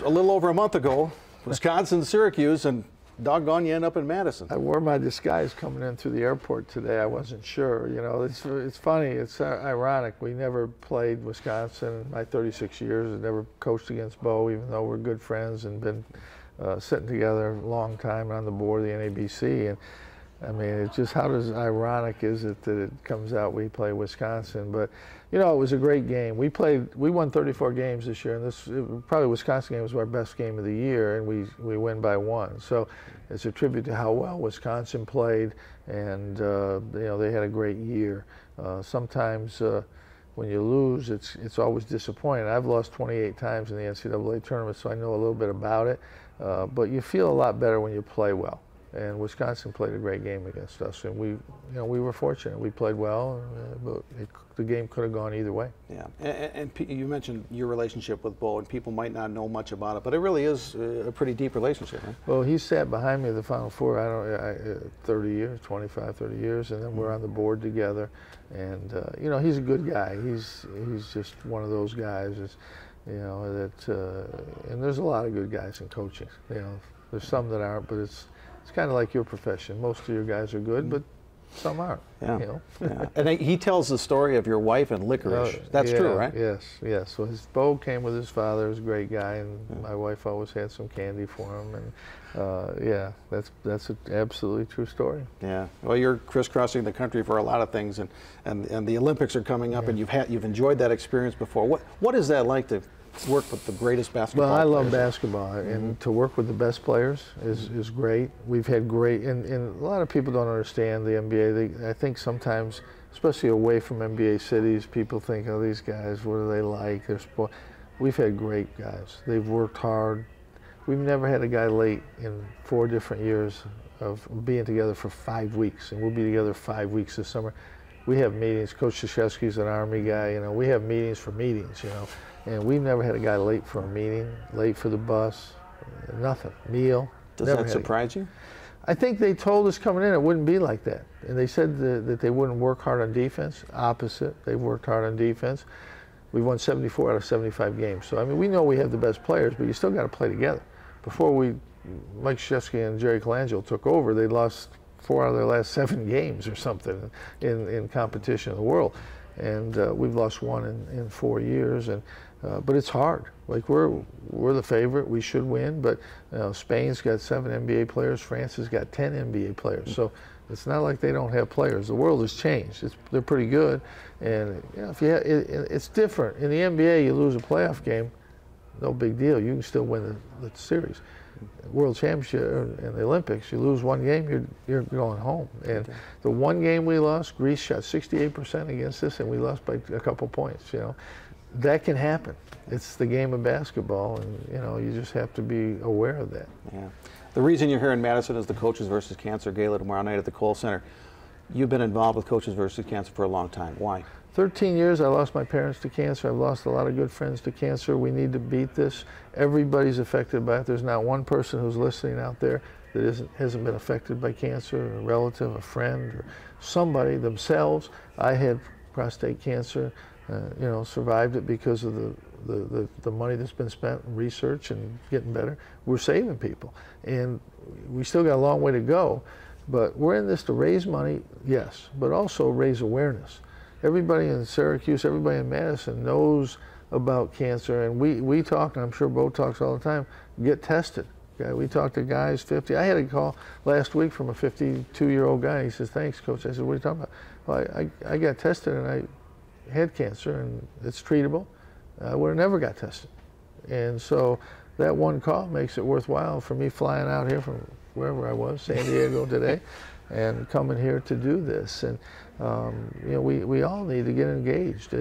A little over a month ago, Wisconsin, Syracuse, and doggone you end up in Madison. I wore my disguise coming in through the airport today. I wasn't sure. You know, it's funny. It's ironic. We never played Wisconsin in my 36 years. I never coached against Bo, even though we're good friends and been sitting together a long time on the board of the NABC. And I mean, it's just how ironic is it that it comes out we play Wisconsin? But you know, it was a great game. We won 34 games this year, and probably Wisconsin game was our best game of the year, and we win by 1. So it's a tribute to how well Wisconsin played, and you know, they had a great year. Sometimes when you lose, it's always disappointing. I've lost 28 times in the NCAA tournament, so I know a little bit about it. But you feel a lot better when you play well. And Wisconsin played a great game against us, and we were fortunate. We played well, but the game could have gone either way. Yeah, and you mentioned your relationship with Bo, and people might not know much about it, but it really is a pretty deep relationship. Huh? Well, he sat behind me at the Final Four, 30 years, 25, 30 years, and then we're on the board together. And you know, he's a good guy. He's just one of those guys. You know that, and there's a lot of good guys in coaching. You know, there's some that aren't, but it's kind of like your profession. Most of your guys are good, but some aren't. Yeah. You know? Yeah. And he tells the story of your wife and licorice. That's true, right? Yes, yes. Well, Bo came with his father. He was a great guy, and my wife always had some candy for him. And yeah, that's an absolutely true story. Yeah. Well, you're crisscrossing the country for a lot of things, and the Olympics are coming up, and you've enjoyed that experience before. What is that like to work with the greatest basketball players? Well, I love basketball, and to work with the best players is great. We've had great, and a lot of people don't understand the NBA. I think sometimes, especially away from NBA cities, people think, oh, these guys, what are they like? They're sport. We've had great guys. They've worked hard. We've never had a guy late in 4 different years of being together for 5 weeks, and we'll be together 5 weeks this summer. We have meetings. Coach Krzyzewski's an Army guy. You know, we have meetings for meetings. You know. And we've never had a guy late for a meeting, late for the bus, nothing, meal. Does that surprise you? I think they told us coming in it wouldn't be like that. And they said that they wouldn't work hard on defense. Opposite, they've worked hard on defense. We've won 74 out of 75 games. So, I mean, we know we have the best players, but you still got to play together. Before Mike Krzyzewski and Jerry Colangelo took over, they lost 4 out of their last 7 games or something in competition in the world. And we've lost 1 in 4 years, but it's hard. Like we're the favorite. We should win, but Spain's got 7 NBA players. France has got 10 NBA players. So it's not like they don't have players. The world has changed. They're pretty good, and you know, it's different. In the NBA, you lose a playoff game, no big deal. You can still win the series. World Championship and the Olympics, you lose 1 game, you're going home. And the 1 game we lost, Greece shot 68% against us, and we lost by a couple points. You know, that can happen. It's the game of basketball, and you know, you just have to be aware of that. Yeah. The reason you're here in Madison is the Coaches versus Cancer Gala tomorrow night at the Kohl Center. You've been involved with Coaches versus Cancer for a long time. Why? 13 years. I lost my parents to cancer. I've lost a lot of good friends to cancer. We need to beat this. Everybody's affected by it. There's not one person who's listening out there that hasn't been affected by cancer, a relative, a friend, or somebody themselves. I had prostate cancer, you know, survived it because of the money that's been spent in research and getting better. We're saving people, and we still got a long way to go, but we're in this to raise money, yes, but also raise awareness. Everybody in Syracuse, everybody in Madison knows about cancer, and we talk, and I'm sure Bo talks all the time, get tested. Okay? We talk to guys 50. I had a call last week from a 52-year-old guy. He says, thanks, Coach. I said, what are you talking about? Well, I got tested, and I had cancer, and it's treatable. I would have never got tested. And so that one call makes it worthwhile for me flying out here from wherever I was, San Diego today, and coming here to do this. And you know, we all need to get engaged.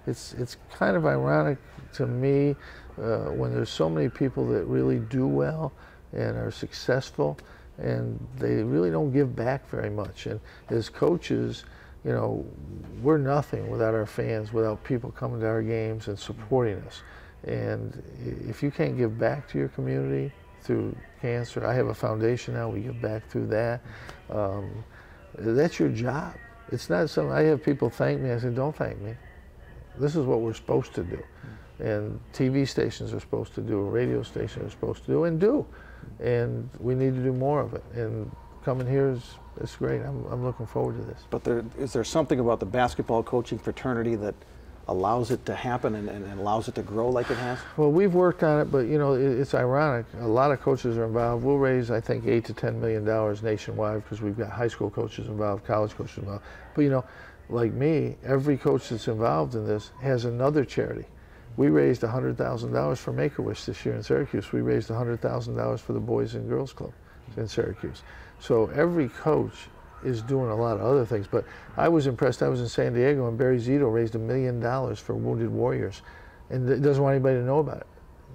It's kind of ironic to me when there's so many people that really do well and are successful, and they really don't give back very much. And as coaches, you know, we're nothing without our fans, without people coming to our games and supporting us. And if you can't give back to your community through cancer, I have a foundation now, we give back through that. That's your job. It's not something, I have people thank me, I say, don't thank me. This is what we're supposed to do. and TV stations are supposed to do, radio stations are supposed to do, and do. And we need to do more of it. And coming here is great. I'm looking forward to this. But is there something about the basketball coaching fraternity that allows it to happen and allows it to grow like it has? Well, we've worked on it, but you know, it's ironic. A lot of coaches are involved. We'll raise, I think, $8 to $10 million nationwide because we've got high school coaches involved, college coaches involved. But you know, like me, every coach that's involved in this has another charity. We raised $100,000 for Make-A-Wish this year in Syracuse. We raised $100,000 for the Boys and Girls Club in Syracuse. So every coach is doing a lot of other things. But I was impressed. I was in San Diego, and Barry Zito raised $1 million for wounded warriors, and doesn't want anybody to know about it.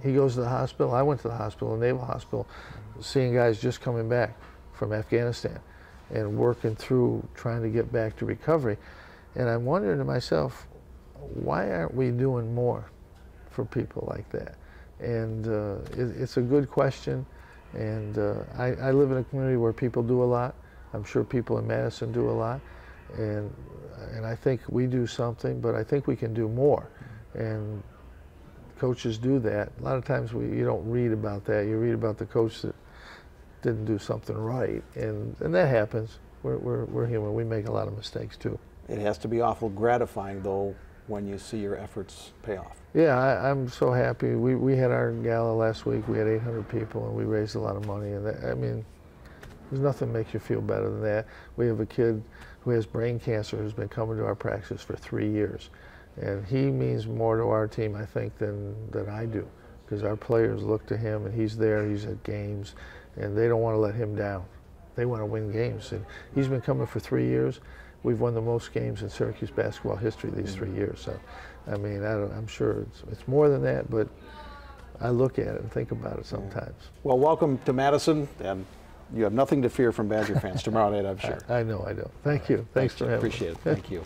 He goes to the hospital. I went to the hospital, the Naval Hospital, seeing guys just coming back from Afghanistan and working through trying to get back to recovery. And I'm wondering to myself, why aren't we doing more for people like that? And it's a good question. And I live in a community where people do a lot. I'm sure people in Madison do a lot. And I think we do something, but I think we can do more. And coaches do that. A lot of times you don't read about that. You read about the coach that didn't do something right. And that happens. We're human. We make a lot of mistakes too. It has to be awful gratifying, though, when you see your efforts pay off. Yeah, I'm so happy. We had our gala last week. We had 800 people, and we raised a lot of money. And that, I mean, there's nothing makes you feel better than that. We have a kid who has brain cancer who's been coming to our practice for 3 years. And he means more to our team, I think, than I do. Because our players look to him, and he's there, he's at games, and they don't want to let him down. They want to win games. And he's been coming for 3 years. We've won the most games in Syracuse basketball history these 3 years. So, I mean, I'm sure it's more than that, but I look at it and think about it sometimes. Well, welcome to Madison, and you have nothing to fear from Badger fans tomorrow night, I'm sure. I know. Thank you. Thanks for having me. Appreciate it. Thank you.